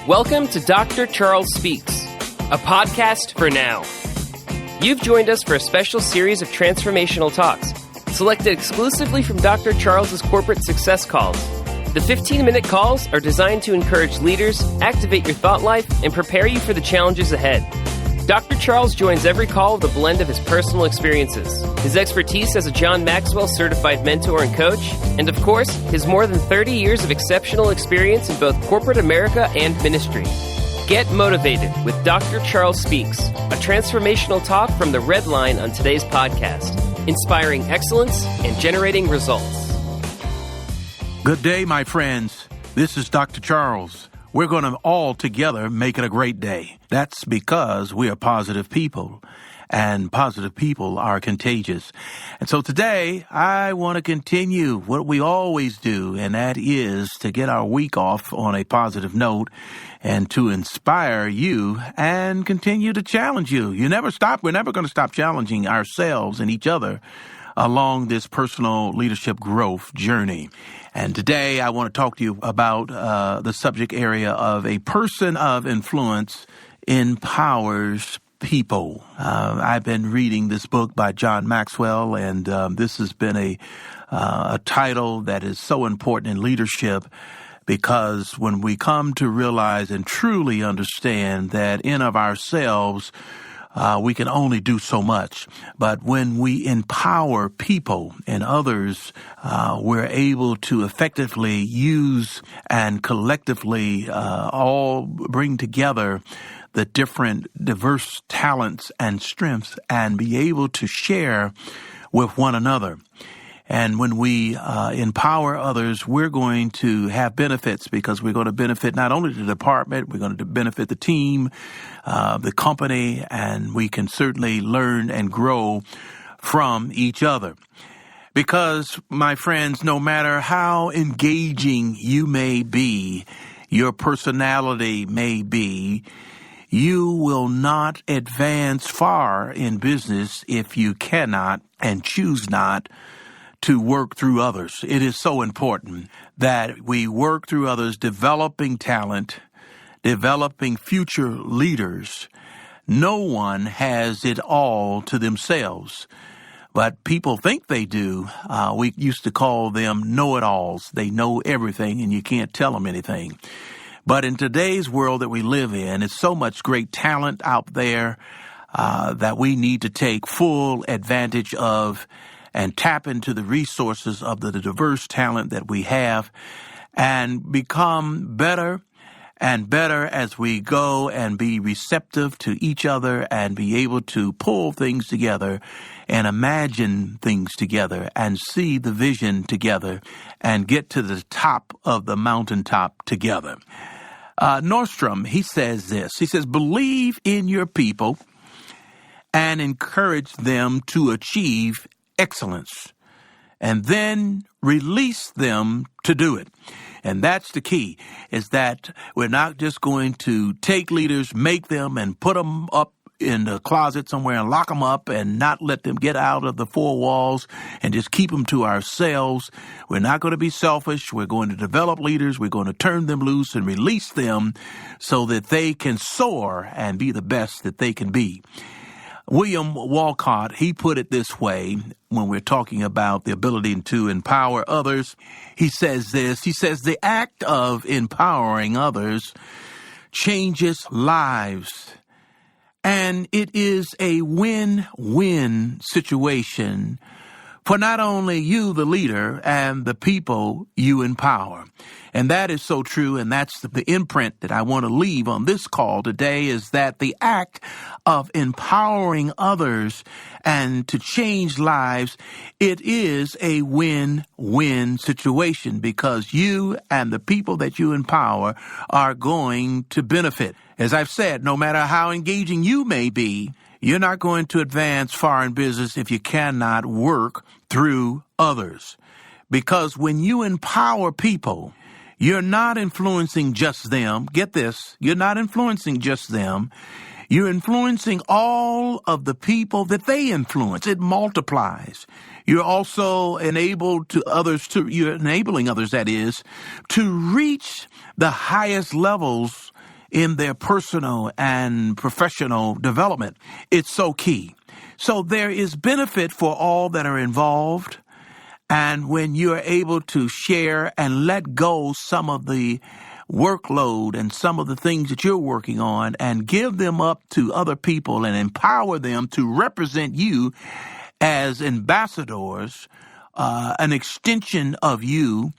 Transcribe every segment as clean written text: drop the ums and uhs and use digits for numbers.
Welcome to Dr. Charles Speaks, a podcast for now. You've joined us for a special series of transformational talks, selected exclusively from Dr. Charles's corporate success calls. The 15-minute calls are designed to encourage leaders, activate your thought life, and prepare you for the challenges ahead. Dr. Charles joins every call with a blend of his personal experiences, his expertise as a John Maxwell certified mentor and coach, and of course, his more than 30 years of exceptional experience in both corporate America and ministry. Get motivated with Dr. Charles Speaks, a transformational talk from the Red Line on today's podcast, inspiring excellence and generating results. Good day, my friends. This is Dr. Charles. We're going to all together make it a great day. That's because we are positive people, and positive people are contagious. And so today, I want to continue what we always do, and that is to get our week off on a positive note and to inspire you and continue to challenge you. You never stop. We're never going to stop challenging ourselves and each other along this personal leadership growth journey. And today I want to talk to you about the subject area of a person of influence empowers people. I've been reading this book by John Maxwell, and this has been a title that is so important in leadership, because when we come to realize and truly understand that in of ourselves, we can only do so much. But when we empower people and others, we're able to effectively use and collectively all bring together the different diverse talents and strengths and be able to share with one another. And when we empower others, we're going to have benefits, because we're going to benefit not only the department, we're going to benefit the team, the company, and we can certainly learn and grow from each other. Because, my friends, no matter how engaging you may be, your personality may be, you will not advance far in business if you cannot and choose not to work through others. It is so important that we work through others, developing talent, developing future leaders. No one has it all to themselves, but people think they do. We used to call them know-it-alls. They know everything, and you can't tell them anything. But in today's world that we live in, it's so much great talent out there that we need to take full advantage of and tap into the resources of the diverse talent that we have and become better and better as we go and be receptive to each other and be able to pull things together and imagine things together and see the vision together and get to the top of the mountaintop together. Nordstrom, he says this. He says, believe in your people and encourage them to achieve excellence, and then release them to do it. And that's the key, is that we're not just going to take leaders, make them, and put them up in the closet somewhere and lock them up and not let them get out of the four walls and just keep them to ourselves. We're not going to be selfish. We're going to develop leaders. We're going to turn them loose and release them so that they can soar and be the best that they can be. William Walcott, he put it this way when we're talking about the ability to empower others. He says this. He says, the act of empowering others changes lives, and it is a win-win situation for not only you, the leader, and the people you empower. And that is so true, and that's the imprint that I want to leave on this call today, is that the act of empowering others and to change lives, it is a win-win situation, because you and the people that you empower are going to benefit. As I've said, no matter how engaging you may be, you're not going to advance far in business if you cannot work through others. Because when you empower people, you're not influencing just them. Get this. You're not influencing just them. You're influencing all of the people that they influence. It multiplies. You're also you're enabling others, that is, to reach the highest levels in their personal and professional development. It's so key. So there is benefit for all that are involved. And when you're able to share and let go some of the workload and some of the things that you're working on and give them up to other people and empower them to represent you as ambassadors, an extension of you,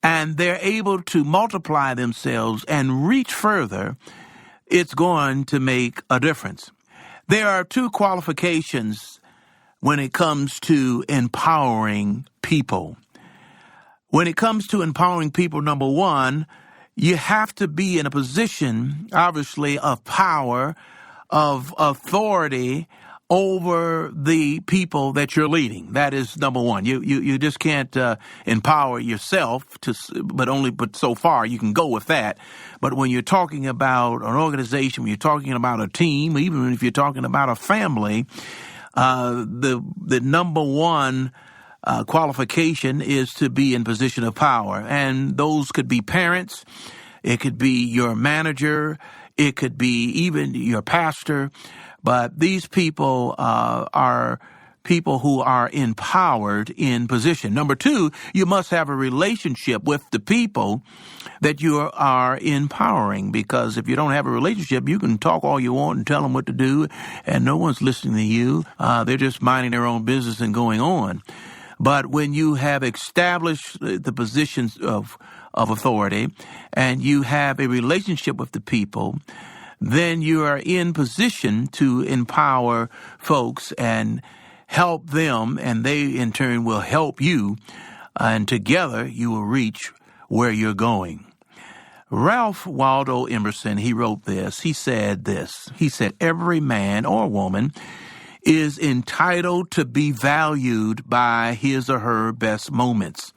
and they're able to multiply themselves and reach further, it's going to make a difference. There are two qualifications when it comes to empowering people. When it comes to empowering people, number one, you have to be in a position, obviously, of power, of authority over the people that you're leading. That is number one. You just can't empower yourself but so far you can go with that. But when you're talking about an organization, when you're talking about a team, even if you're talking about a family, the number one qualification is to be in position of power. And those could be parents. It could be your manager. It could be even your pastor. But these people are people who are empowered in position. Number two, you must have a relationship with the people that you are empowering, because if you don't have a relationship, you can talk all you want and tell them what to do, and no one's listening to you. They're just minding their own business and going on. But when you have established the positions of authority and you have a relationship with the people, then you are in position to empower folks and help them, and they in turn will help you, and together you will reach where you're going. Ralph Waldo Emerson, he wrote this. He said, every man or woman is entitled to be valued by his or her best moments.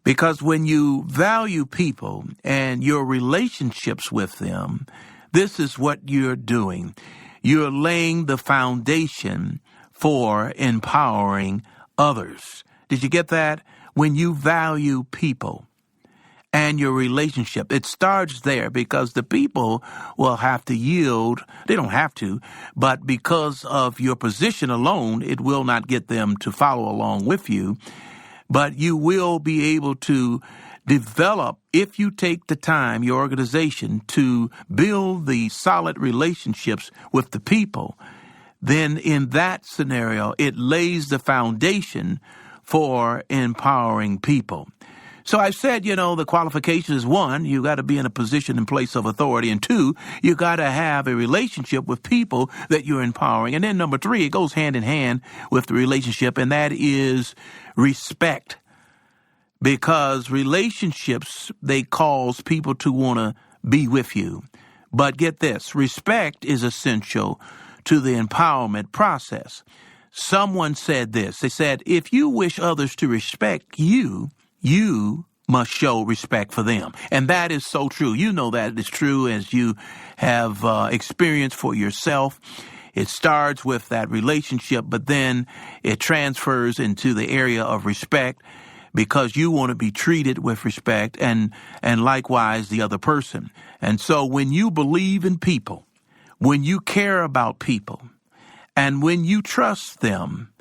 Because when you value people and your relationships with them, this is what you're doing. You're laying the foundation for empowering others. Did you get that? When you value people and your relationship, it starts there, because the people will have to yield. They don't have to, but because of your position alone, it will not get them to follow along with you. But you will be able to develop, if you take the time, your organization, to build the solid relationships with the people. Then in that scenario, it lays the foundation for empowering people. So I said, the qualification is one, you got to be in a position and place of authority. And two, you got to have a relationship with people that you're empowering. And then number three, it goes hand in hand with the relationship, and that is respect. Because relationships, they cause people to want to be with you. But get this, respect is essential to the empowerment process. Someone said this. They said, if you wish others to respect you, you must show respect for them. And that is so true. You know that is true as you have experienced for yourself. It starts with that relationship, but then it transfers into the area of respect, because you want to be treated with respect, and likewise the other person. And so when you believe in people, when you care about people, and when you trust them,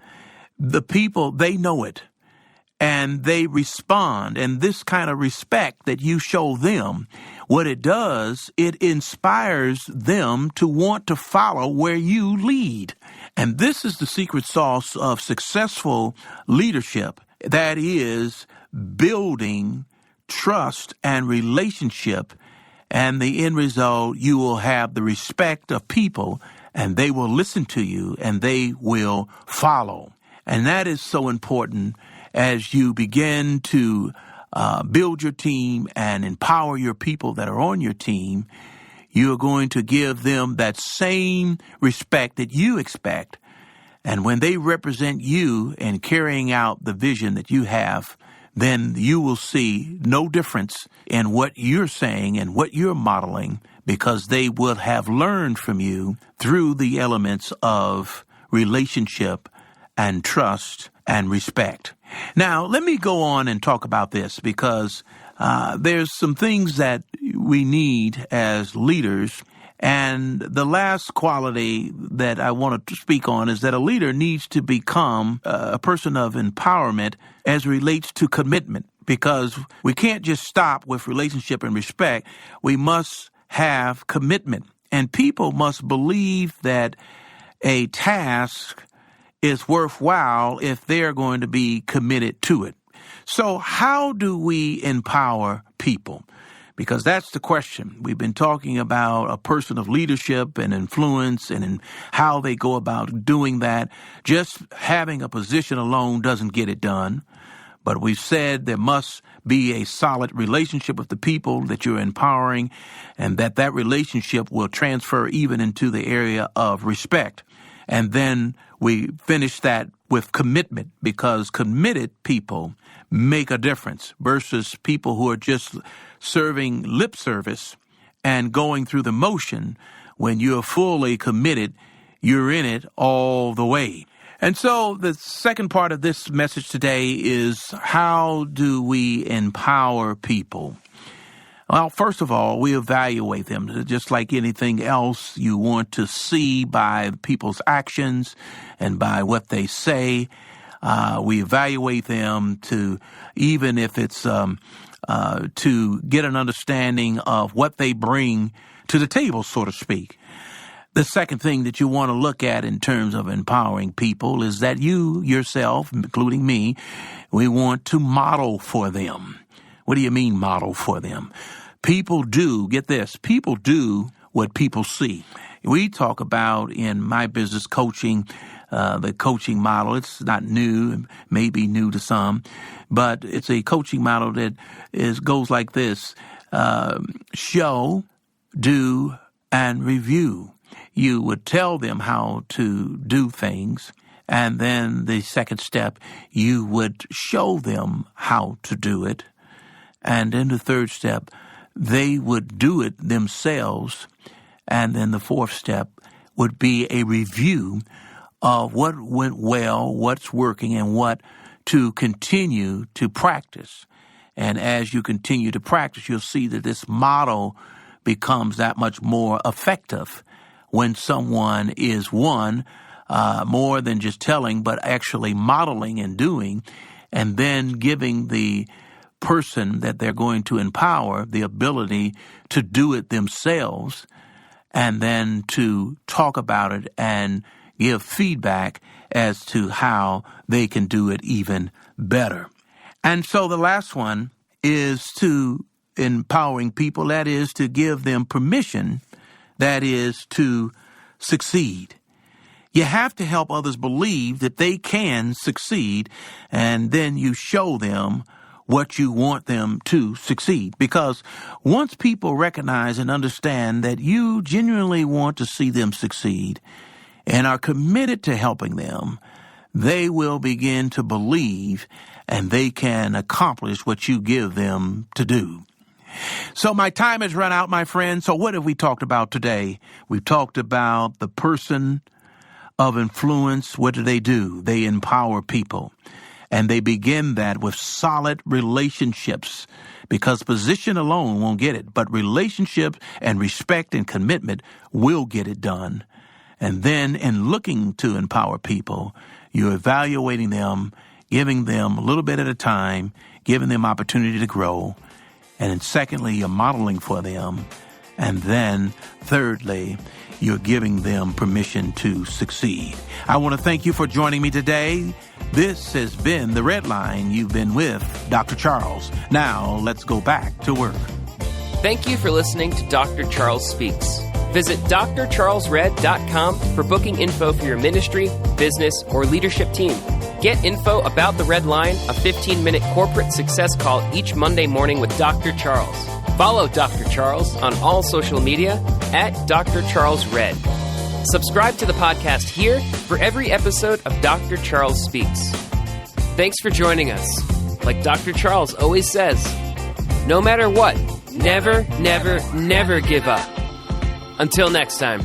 the people, they know it. And they respond. And this kind of respect that you show them, what it does, it inspires them to want to follow where you lead. And this is the secret sauce of successful leadership. That is building trust and relationship. And the end result, you will have the respect of people, and they will listen to you, and they will follow. And that is so important. As you begin to build your team and empower your people that are on your team, you're going to give them that same respect that you expect. And when they represent you in carrying out the vision that you have, then you will see no difference in what you're saying and what you're modeling, because they will have learned from you through the elements of relationship and trust and respect. Now, let me go on and talk about this, because There's some things that we need as leaders. And the last quality that I want to speak on is that a leader needs to become a person of empowerment as relates to commitment, because we can't just stop with relationship and respect. We must have commitment, and people must believe that a task is worthwhile if they're going to be committed to it. So how do we empower people? Because that's the question. We've been talking about a person of leadership and influence and how they go about doing that. Just having a position alone doesn't get it done. But we've said there must be a solid relationship with the people that you're empowering, and that relationship will transfer even into the area of respect. And then we finish that with commitment, because committed people make a difference versus people who are just serving lip service and going through the motion. When you're fully committed, you're in it all the way. And so the second part of this message today is, how do we empower people? Well, first of all, we evaluate them. Just like anything else, you want to see by people's actions and by what they say. We evaluate them to, even if it's to get an understanding of what they bring to the table, so to speak. The second thing that you want to look at in terms of empowering people is that you yourself, including me, we want to model for them. What do you mean model for them? People do, get this, people do what people see. We talk about in my business coaching, the coaching model. It's not new, maybe new to some, but it's a coaching model that goes like this: show, do, and review. You would tell them how to do things, and then the second step, you would show them how to do it, and then the third step, they would do it themselves, and then the fourth step would be a review of what went well, what's working, and what to continue to practice. And as you continue to practice, you'll see that this model becomes that much more effective when someone is more than just telling, but actually modeling and doing, and then giving the person that they're going to empower the ability to do it themselves, and then to talk about it and give feedback as to how they can do it even better. And so the last one is to empowering people, that is to give them permission, that is to succeed. You have to help others believe that they can succeed, and then you show them what you want them to succeed. Because once people recognize and understand that you genuinely want to see them succeed and are committed to helping them, they will begin to believe and they can accomplish what you give them to do. So my time has run out, my friends. So what have we talked about today? We've talked about the person of influence. What do? They empower people. And they begin that with solid relationships, because position alone won't get it, but relationship and respect and commitment will get it done. And then in looking to empower people, you're evaluating them, giving them a little bit at a time, giving them opportunity to grow. And then secondly, you're modeling for them. And then thirdly, you're giving them permission to succeed. I want to thank you for joining me today. This has been The Red Line. You've been with Dr. Charles. Now, let's go back to work. Thank you for listening to Dr. Charles Speaks. Visit drcharlesred.com for booking info for your ministry, business, or leadership team. Get info about The Red Line, a 15-minute corporate success call each Monday morning with Dr. Charles. Follow Dr. Charles on all social media at Dr. Charles Red. Subscribe to the podcast here for every episode of Dr. Charles Speaks. Thanks for joining us. Like Dr. Charles always says, no matter what, never, never, never give up. Until next time.